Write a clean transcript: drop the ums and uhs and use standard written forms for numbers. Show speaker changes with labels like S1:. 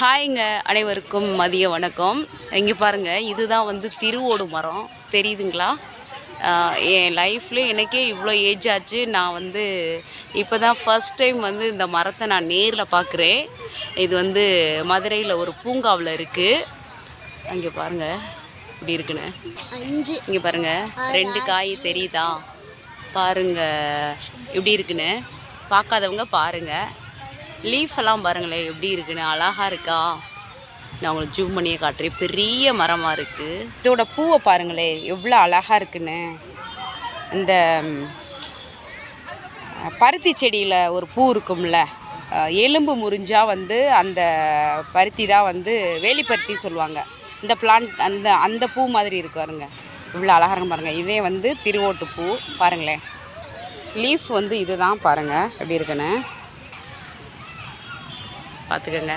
S1: ஹாய்ங்க, அனைவருக்கும் மதிய வணக்கம். இங்கே பாருங்கள், இதுதான் வந்து திருவோடு மரம் தெரியுதுங்களா? என் லைஃப்பில் எனக்கே இவ்வளோ ஏஜ் ஆச்சு. நான் வந்து இப்போ தான் ஃபஸ்ட் டைம் வந்து இந்த மரத்தை நான் நேரில் பார்க்குறேன். இது வந்து மதுரையில் ஒரு பூங்காவில் இருக்குது. அங்கே பாருங்கள் இப்படி இருக்குன்னு. இங்கே பாருங்கள், 2 காய் தெரியுதா? பாருங்கள் இப்படி இருக்குன்னு. பார்க்காதவங்க பாருங்கள். லீஃப் எல்லாம் பாருங்களேன் எப்படி இருக்குன்னு, அழகாக இருக்கா? நான் உங்களுக்கு ஜூம் பண்ணியே காட்டுறேன். பெரிய மரமாக இருக்குது. இதோட பூவை பாருங்களேன் எவ்வளோ அழகாக இருக்குன்னு. இந்த பருத்தி செடியில் ஒரு பூ இருக்கும்ல, எலும்பு முறிஞ்சால் வந்து அந்த பருத்தி தான் வந்து வேலிப்பருத்தி சொல்லுவாங்க. இந்த பிளான்ட் அந்த பூ மாதிரி இருக்கு பாருங்க, இவ்வளோ அழகாக இருக்கும் பாருங்கள். இதே வந்து திருவோட்டு பூ பாருங்களேன். லீஃப் வந்து இதுதான் பாருங்கள் எப்படி இருக்குன்னு பார்த்துக்கோங்க.